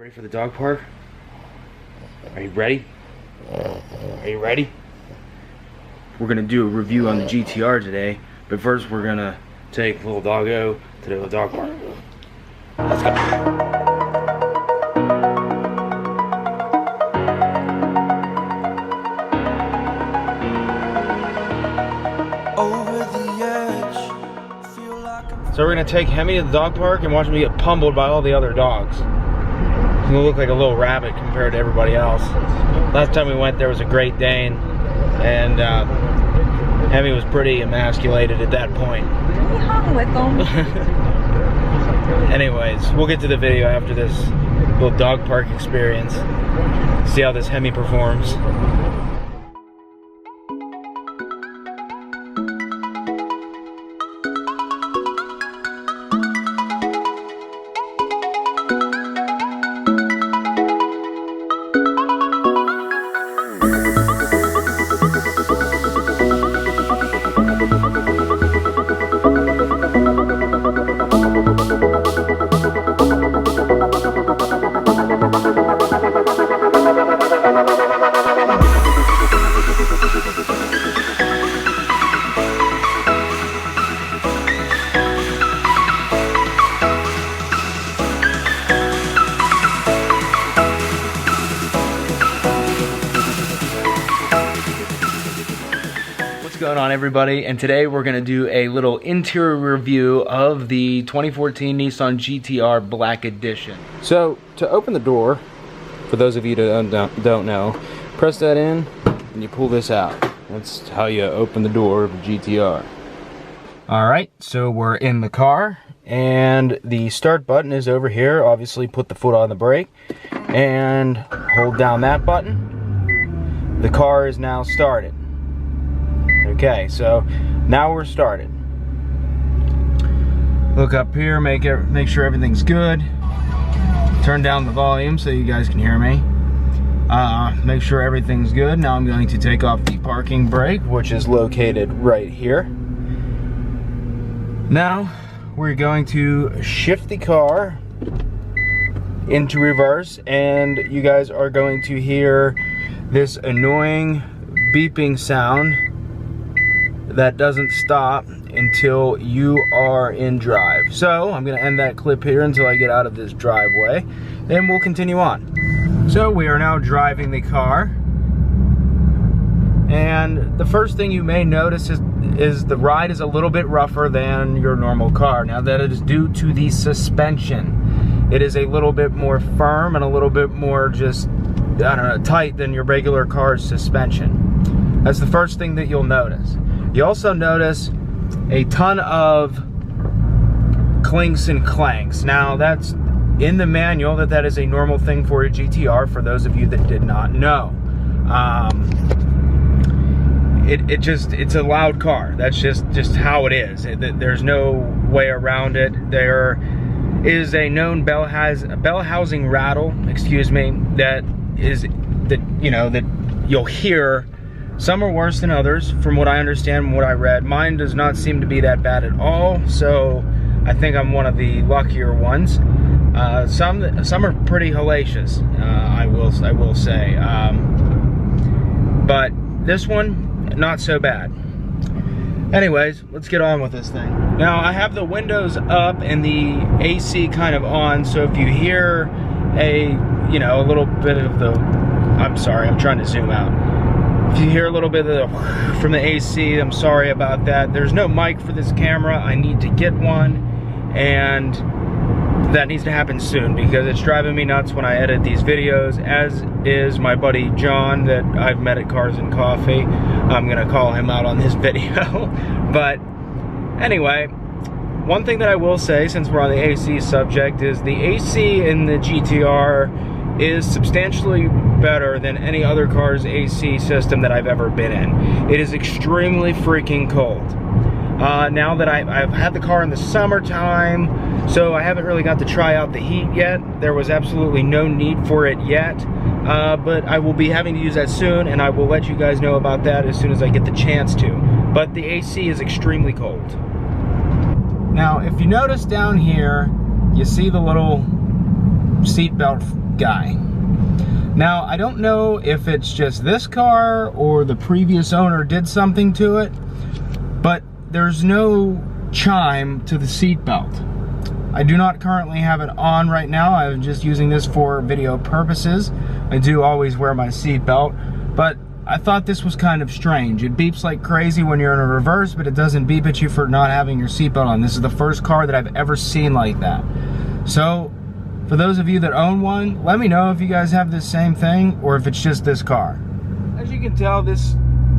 Ready for the dog park? Are you ready? Are you ready? We're gonna do a review on the GT-R today, but first we're gonna take little doggo to the dog park. Let's go. So we're gonna take Hemi to the dog park and watch him get pummeled by all the other dogs. He's gonna look like a little rabbit compared to everybody else. Last time we went there was a Great Dane, and Hemi was pretty emasculated at that point. We hung with them. Anyways, we'll get to the video after this little dog park experience. See how this Hemi performs. What's going on, everybody? And today we're going to do a little interior review of the 2014 Nissan GT-R Black Edition. So to open the door, for those of you that don't know, press that in and you pull this out. That's how you open the door of a GT-R. Alright, so we're in the car and the start button is over here. Obviously put the foot on the brake and hold down that button. The car is now started. Okay, so now we're started. Look up here, make sure everything's good. Turn down the volume so you guys can hear me. Make sure everything's good. Now I'm going to take off the parking brake, which is located right here. Now we're going to shift the car into reverse, and you guys are going to hear this annoying beeping sound that doesn't stop until you are in drive. So I'm gonna end that clip here until I get out of this driveway, then we'll continue on. So we are now driving the car, and the first thing you may notice is the ride is a little bit rougher than your normal car. Now that is due to the suspension. It is a little bit more firm and a little bit more just, I don't know, tight than your regular car's suspension. That's the first thing that you'll notice. You also notice a ton of clinks and clanks. Now that's in the manual that is a normal thing for a GT-R, for those of you that did not know. It's a loud car. That's just how it is. There's no way around it. There is a known bell housing rattle, excuse me, that you'll hear. Some are worse than others, from what I understand and what I read. Mine does not seem to be that bad at all, so I think I'm one of the luckier ones. Some are pretty hellacious, I will say. But this one, not so bad. Anyways, let's get on with this thing. Now, I have the windows up and the AC kind of on, so if you hear a little bit of the, I'm sorry, I'm trying to zoom out. If you hear a little bit of from the AC, I'm sorry about that. There's no mic for this camera. I need to get one, and that needs to happen soon because it's driving me nuts when I edit these videos, as is my buddy John that I've met at Cars and Coffee. I'm gonna call him out on this video. But anyway, one thing that I will say, since we're on the AC subject, is the AC in the GT-R is substantially better than any other car's AC system that I've ever been in. It is extremely freaking cold. Now that I've had the car in the summertime, so I haven't really got to try out the heat yet. There was absolutely no need for it yet, but I will be having to use that soon, and I will let you guys know about that as soon as I get the chance to. But the AC is extremely cold. Now, if you notice down here, you see the little seatbelt guy. Now, I don't know if it's just this car or the previous owner did something to it, but there's no chime to the seatbelt. I do not currently have it on right now. I'm just using this for video purposes. I do always wear my seatbelt, but I thought this was kind of strange. It beeps like crazy when you're in a reverse, but it doesn't beep at you for not having your seatbelt on. This is the first car that I've ever seen like that. So, for those of you that own one, let me know if you guys have this same thing or if it's just this car. As you can tell, this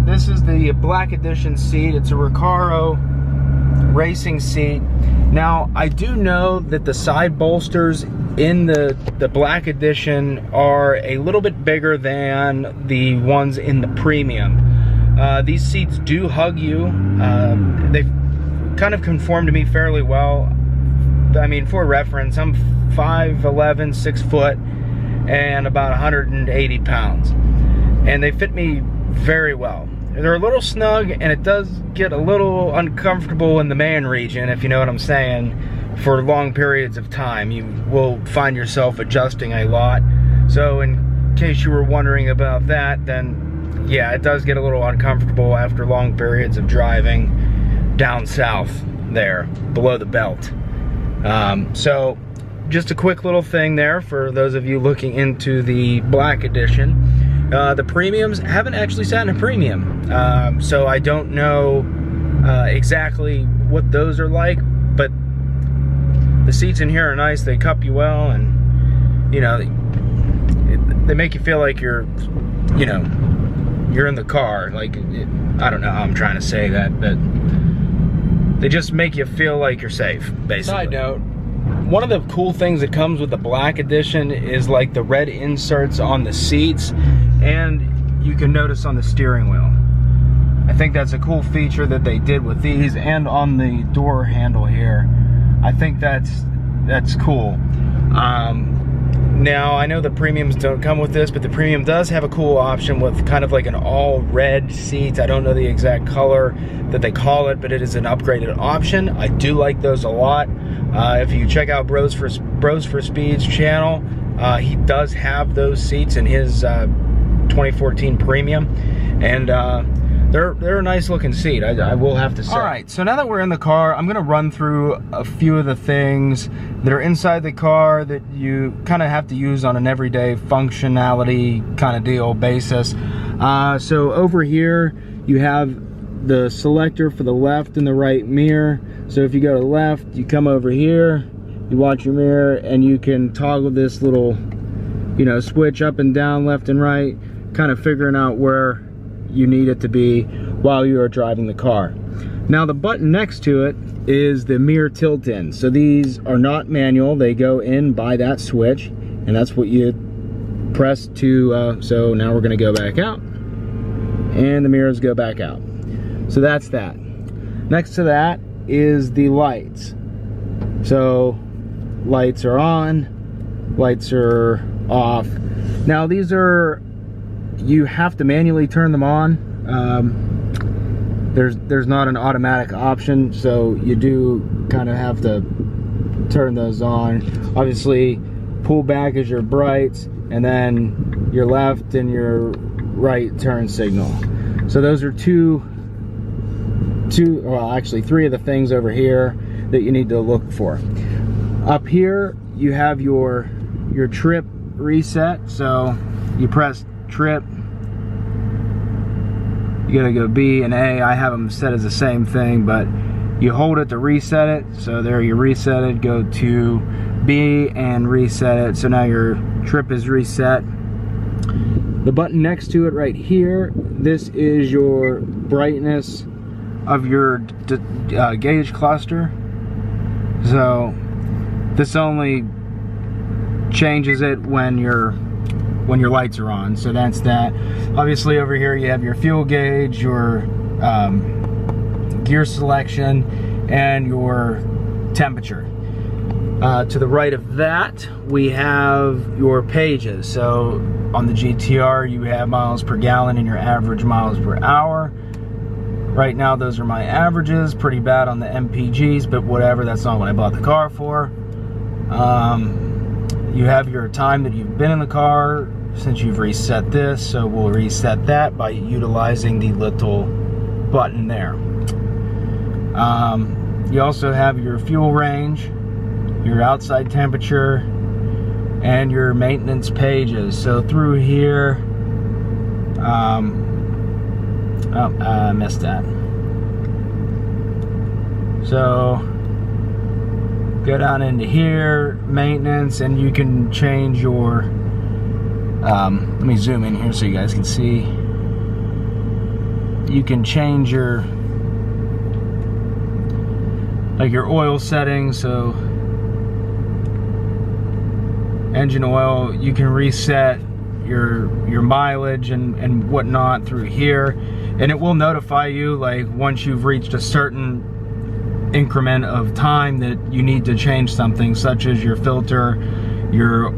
is the Black Edition seat. It's a Recaro racing seat. Now, I do know that the side bolsters in the Black Edition are a little bit bigger than the ones in the Premium. These seats do hug you. They kind of conform to me fairly well. I mean, for reference, I'm 5'11", 6 foot, and about 180 pounds. And they fit me very well. They're a little snug, and it does get a little uncomfortable in the man region, if you know what I'm saying. For long periods of time, you will find yourself adjusting a lot. So in case you were wondering about that, then yeah, it does get a little uncomfortable after long periods of driving down south there, below the belt. So just a quick little thing there for those of you looking into the Black Edition. The Premiums, haven't actually sat in a Premium, so I don't know exactly what those are like, but the seats in here are nice. They cup you well, and you know, they make you feel like you're, you know, you're in the car. Like, I don't know how I'm trying to say that, but they just make you feel like you're safe, basically. Side note, one of the cool things that comes with the Black Edition is like the red inserts on the seats, and you can notice on the steering wheel. I think that's a cool feature that they did with these, and on the door handle here. I think that's cool. Now, I know the Premiums don't come with this, but the Premium does have a cool option with kind of like an all red seat. I don't know the exact color that they call it, but it is an upgraded option. I do like those a lot. If you check out Bros for Speed's channel, he does have those seats in his 2014 Premium, and they're a nice looking seat, I will have to say. Alright, so now that we're in the car, I'm going to run through a few of the things that are inside the car that you kind of have to use on an everyday functionality kind of deal basis. So over here, you have the selector for the left and the right mirror. So if you go to the left, you come over here, you watch your mirror, and you can toggle this little, you know, switch up and down, left and right, kind of figuring out where you need it to be while you are driving the car. Now, the button next to it is the mirror tilt in. So these are not manual, they go in by that switch, and that's what you press to, so now we're gonna go back out, and the mirrors go back out. So that's that. Next to that is the lights. So lights are on, lights are off. Now these are, you have to manually turn them on. There's not an automatic option, so you do kind of have to turn those on. Obviously, pull back is your brights, and then your left and your right turn signal. So those are well, actually three of the things over here that you need to look for. Up here, you have your trip reset. So you press trip, you gotta go B and A. I have them set as the same thing, but you hold it to reset it. So there, you reset it, go to B and reset it. So now your trip is reset. The button next to it right here, this is your brightness of your gauge cluster. So this only changes it when your lights are on. So that's that. Obviously over here you have your fuel gauge, your gear selection, and your temperature. To the right of that, we have your pages. So on the GT-R, you have miles per gallon and your average miles per hour. Right now, those are my averages. Pretty bad on the MPGs, but whatever, that's not what I bought the car for. you have your time that you've been in the car since you've reset this, so we'll reset that by utilizing the little button there. You also have your fuel range, your outside temperature, and your maintenance pages. So through here, I missed that. So go down into here, maintenance, and you can change your, let me zoom in here so you guys can see. You can change your, like your oil settings. So engine oil, you can reset your mileage and whatnot through here, and it will notify you like once you've reached a certain increment of time that you need to change something, such as your filter, your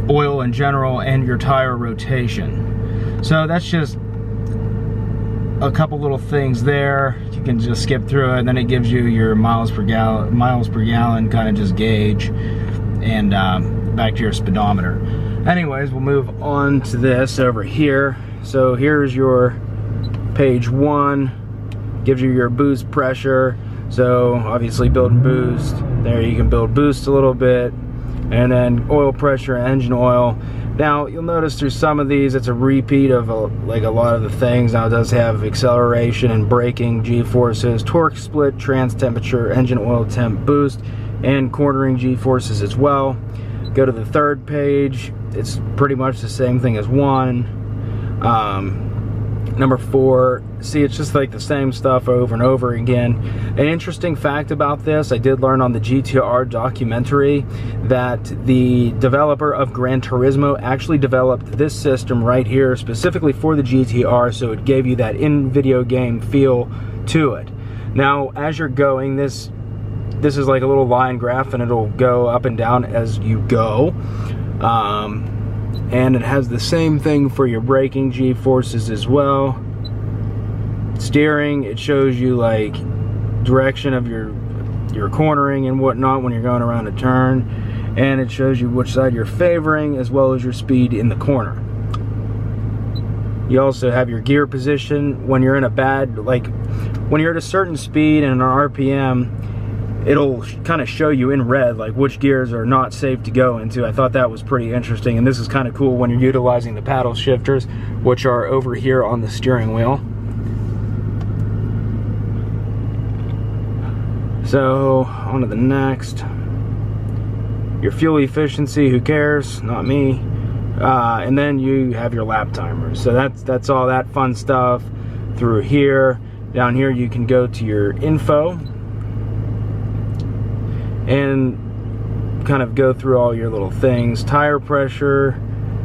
oil in general, and your tire rotation. So that's just a couple little things there. You can just skip through it, and then it gives you your miles per gallon kind of just gauge, and back to your speedometer. Anyways, we'll move on to this over here. So here's your page 1, gives you your boost pressure. So obviously build and boost. There you can build boost a little bit, and then oil pressure, engine oil. Now you'll notice through some of these it's a repeat of like a lot of the things. Now it does have acceleration and braking, G-forces, torque split, trans temperature, engine oil temp, boost, and cornering G-forces as well. Go to the third page. It's pretty much the same thing as 1. Number 4, see, it's just like the same stuff over and over again. An interesting fact about this, I did learn on the GT-R documentary that the developer of Gran Turismo actually developed this system right here specifically for the GT-R, so it gave you that in-video game feel to it. Now, as you're going, this is like a little line graph, and it'll go up and down as you go. And it has the same thing for your braking G-forces as well. Steering, it shows you like direction of your cornering and whatnot when you're going around a turn, and it shows you which side you're favoring as well as your speed in the corner. You also have your gear position when you're in a bad, like when you're at a certain speed and an RPM, it'll kind of show you in red like which gears are not safe to go into. I thought that was pretty interesting, and this is kind of cool when you're utilizing the paddle shifters, which are over here on the steering wheel. So on to the next. Your fuel efficiency, who cares? Not me. And then you have your lap timers. So that's all that fun stuff through here. Down here you can go to your info and kind of go through all your little things. Tire pressure,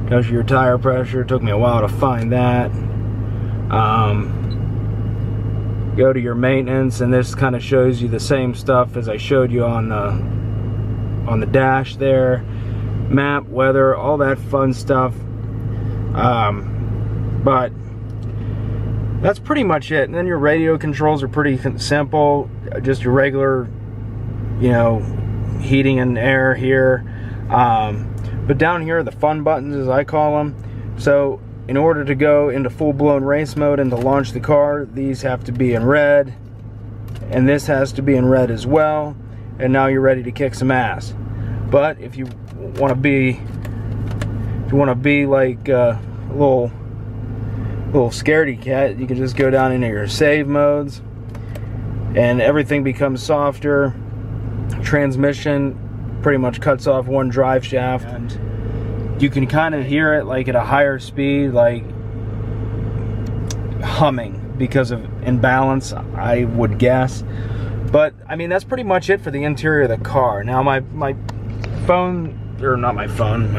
tells you your tire pressure. It took me a while to find that. Go to your maintenance, and this kind of shows you the same stuff as I showed you on the dash there. Map, weather, all that fun stuff. But that's pretty much it. And then your radio controls are pretty simple. Just your regular, you know, heating and air here. But down here are the fun buttons, as I call them. So in order to go into full-blown race mode and to launch the car, these have to be in red, and this has to be in red as well, and now you're ready to kick some ass. But if you want to be like a little scaredy cat, you can just go down into your save modes, and everything becomes softer. Transmission pretty much cuts off one drive shaft, and you can kind of hear it like at a higher speed, like humming because of imbalance, I would guess. But I mean, that's pretty much it for the interior of the car. Now my phone, or not my phone,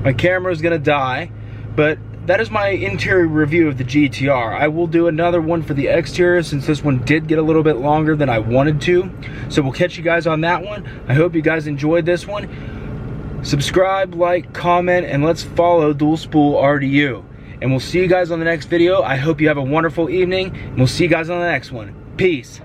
my camera is gonna die, but that is my interior review of the GT-R. I will do another one for the exterior since this one did get a little bit longer than I wanted to. So we'll catch you guys on that one. I hope you guys enjoyed this one. Subscribe, like, comment, and let's follow Dual Spool RDU. And we'll see you guys on the next video. I hope you have a wonderful evening, and we'll see you guys on the next one. Peace.